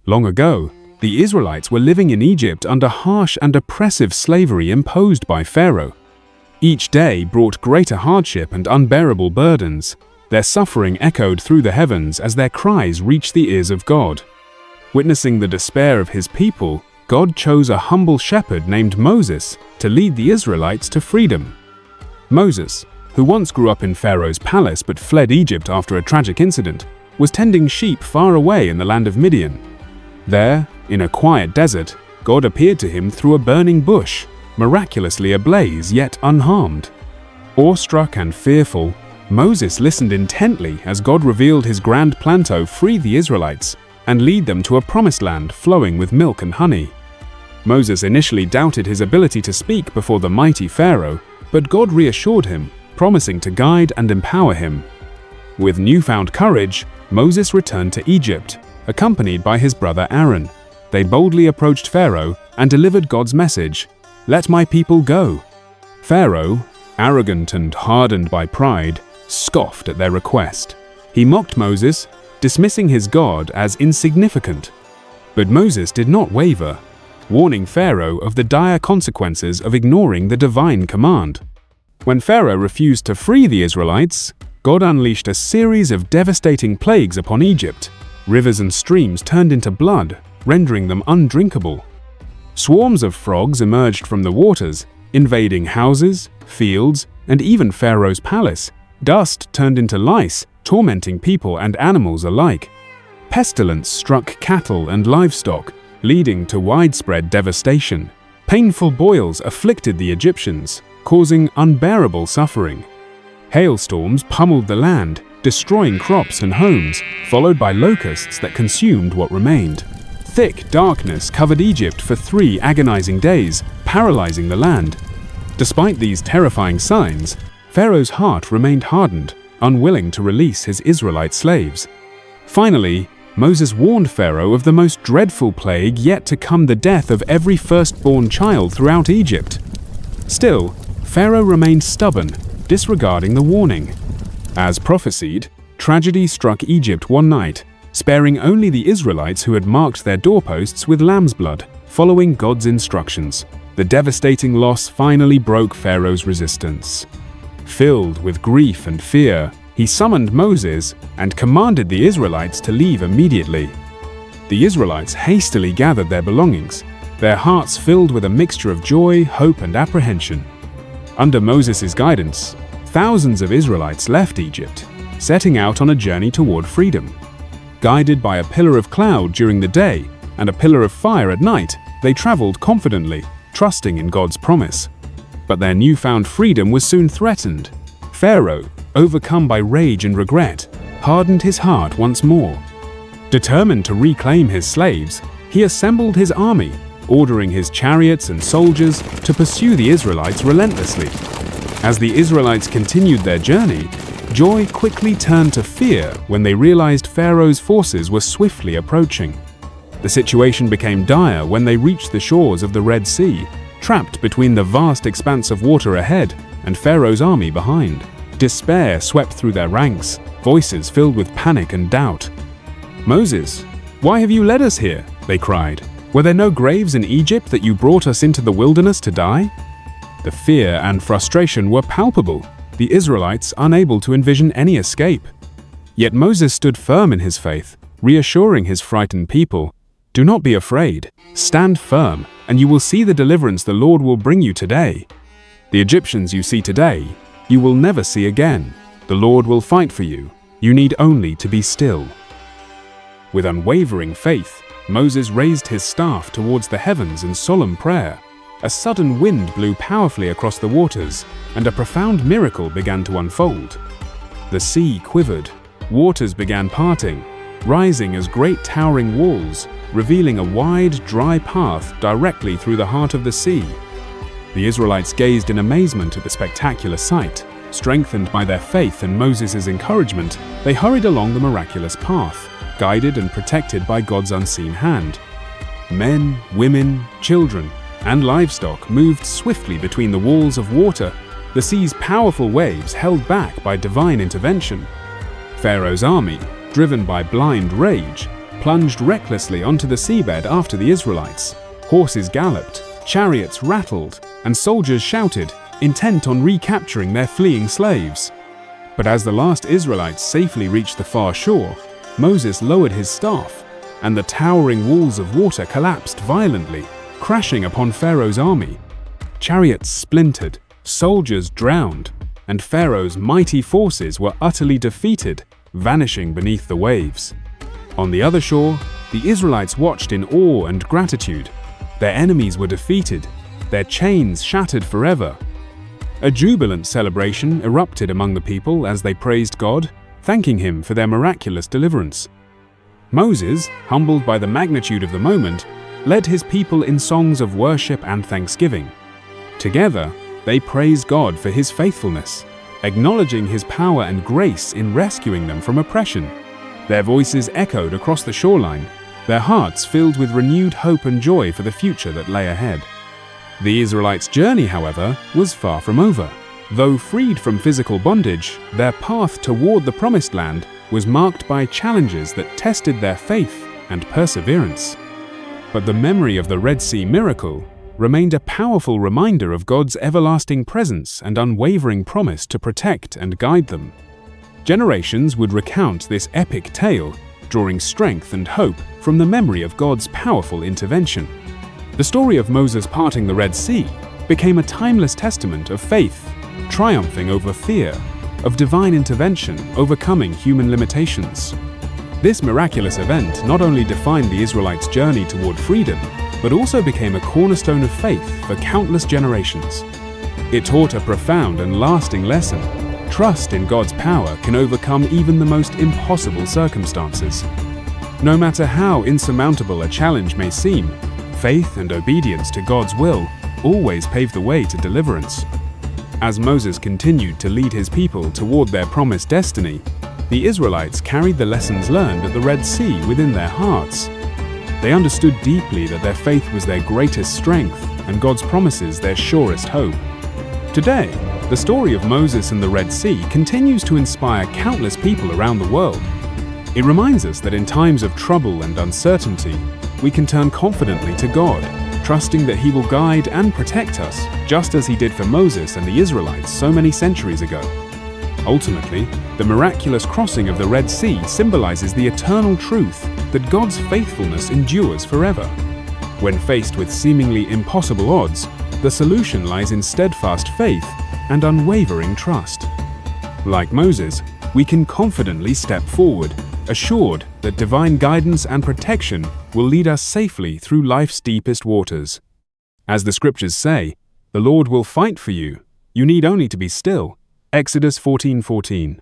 Long ago, the Israelites were living in Egypt under harsh and oppressive slavery imposed by Pharaoh. Each day brought greater hardship and unbearable burdens. Their suffering echoed through the heavens as their cries reached the ears of God. Witnessing the despair of his people, God chose a humble shepherd named Moses to lead the Israelites to freedom. Moses, who once grew up in Pharaoh's palace but fled Egypt after a tragic incident, was tending sheep far away in the land of Midian. There, in a quiet desert, God appeared to him through a burning bush, miraculously ablaze yet unharmed. Awestruck and fearful, Moses listened intently as God revealed his grand plan to free the Israelites and lead them to a promised land flowing with milk and honey. Moses initially doubted his ability to speak before the mighty Pharaoh, but God reassured him, promising to guide and empower him. With newfound courage, Moses returned to Egypt, accompanied by his brother Aaron. They boldly approached Pharaoh and delivered God's message, "Let my people go." Pharaoh, arrogant and hardened by pride, scoffed at their request. He mocked Moses, dismissing his God as insignificant. But Moses did not waver, warning Pharaoh of the dire consequences of ignoring the divine command. When Pharaoh refused to free the Israelites, God unleashed a series of devastating plagues upon Egypt. Rivers and streams turned into blood, rendering them undrinkable. Swarms of frogs emerged from the waters, invading houses, fields, and even Pharaoh's palace. Dust turned into lice, tormenting people and animals alike. Pestilence struck cattle and livestock, leading to widespread devastation. Painful boils afflicted the Egyptians, causing unbearable suffering. Hailstorms pummeled the land, destroying crops and homes, followed by locusts that consumed what remained. Thick darkness covered Egypt for 3 agonizing days, paralyzing the land. Despite these terrifying signs, Pharaoh's heart remained hardened, unwilling to release his Israelite slaves. Finally, Moses warned Pharaoh of the most dreadful plague yet to come, the death of every firstborn child throughout Egypt. Still, Pharaoh remained stubborn, disregarding the warning. As prophesied, tragedy struck Egypt one night, sparing only the Israelites who had marked their doorposts with lamb's blood, following God's instructions. The devastating loss finally broke Pharaoh's resistance. Filled with grief and fear, he summoned Moses and commanded the Israelites to leave immediately. The Israelites hastily gathered their belongings, their hearts filled with a mixture of joy, hope, and apprehension. Under Moses' guidance, thousands of Israelites left Egypt, setting out on a journey toward freedom. Guided by a pillar of cloud during the day and a pillar of fire at night, they traveled confidently, trusting in God's promise. But their newfound freedom was soon threatened. Pharaoh, overcome by rage and regret, hardened his heart once more. Determined to reclaim his slaves, he assembled his army, ordering his chariots and soldiers to pursue the Israelites relentlessly. As the Israelites continued their journey, joy quickly turned to fear when they realized Pharaoh's forces were swiftly approaching. The situation became dire when they reached the shores of the Red Sea, trapped between the vast expanse of water ahead and Pharaoh's army behind. Despair swept through their ranks, voices filled with panic and doubt. "Moses, why have you led us here?" they cried. "Were there no graves in Egypt that you brought us into the wilderness to die?" The fear and frustration were palpable, the Israelites unable to envision any escape. Yet Moses stood firm in his faith, reassuring his frightened people, "Do not be afraid. Stand firm, and you will see the deliverance the Lord will bring you today. The Egyptians you see today, you will never see again. The Lord will fight for you. You need only to be still." With unwavering faith, Moses raised his staff towards the heavens in solemn prayer. A sudden wind blew powerfully across the waters, and a profound miracle began to unfold. The sea quivered, waters began parting, rising as great towering walls, revealing a wide, dry path directly through the heart of the sea. The Israelites gazed in amazement at the spectacular sight. Strengthened by their faith and Moses' encouragement, they hurried along the miraculous path, guided and protected by God's unseen hand. Men, women, children, and livestock moved swiftly between the walls of water, the sea's powerful waves held back by divine intervention. Pharaoh's army, driven by blind rage, plunged recklessly onto the seabed after the Israelites. Horses galloped, chariots rattled, and soldiers shouted, intent on recapturing their fleeing slaves. But as the last Israelites safely reached the far shore, Moses lowered his staff, and the towering walls of water collapsed violently, crashing upon Pharaoh's army. Chariots splintered, soldiers drowned, and Pharaoh's mighty forces were utterly defeated, vanishing beneath the waves. On the other shore, the Israelites watched in awe and gratitude. Their enemies were defeated, their chains shattered forever. A jubilant celebration erupted among the people as they praised God, thanking Him for their miraculous deliverance. Moses, humbled by the magnitude of the moment, led his people in songs of worship and thanksgiving. Together, they praised God for His faithfulness, acknowledging His power and grace in rescuing them from oppression. Their voices echoed across the shoreline, their hearts filled with renewed hope and joy for the future that lay ahead. The Israelites' journey, however, was far from over. Though freed from physical bondage, their path toward the Promised Land was marked by challenges that tested their faith and perseverance. But the memory of the Red Sea miracle remained a powerful reminder of God's everlasting presence and unwavering promise to protect and guide them. Generations would recount this epic tale, drawing strength and hope from the memory of God's powerful intervention. The story of Moses parting the Red Sea became a timeless testament of faith, triumphing over fear, of divine intervention overcoming human limitations. This miraculous event not only defined the Israelites' journey toward freedom, but also became a cornerstone of faith for countless generations. It taught a profound and lasting lesson. Trust in God's power can overcome even the most impossible circumstances. No matter how insurmountable a challenge may seem, faith and obedience to God's will always pave the way to deliverance. As Moses continued to lead his people toward their promised destiny, the Israelites carried the lessons learned at the Red Sea within their hearts. They understood deeply that their faith was their greatest strength and God's promises their surest hope. Today, the story of Moses and the Red Sea continues to inspire countless people around the world. It reminds us that in times of trouble and uncertainty, we can turn confidently to God, trusting that He will guide and protect us, just as He did for Moses and the Israelites so many centuries ago. Ultimately, the miraculous crossing of the Red Sea symbolizes the eternal truth that God's faithfulness endures forever. When faced with seemingly impossible odds, the solution lies in steadfast faith and unwavering trust. Like Moses, we can confidently step forward, assured that divine guidance and protection will lead us safely through life's deepest waters. As the scriptures say, the Lord will fight for you. You need only to be still. Exodus 14:14.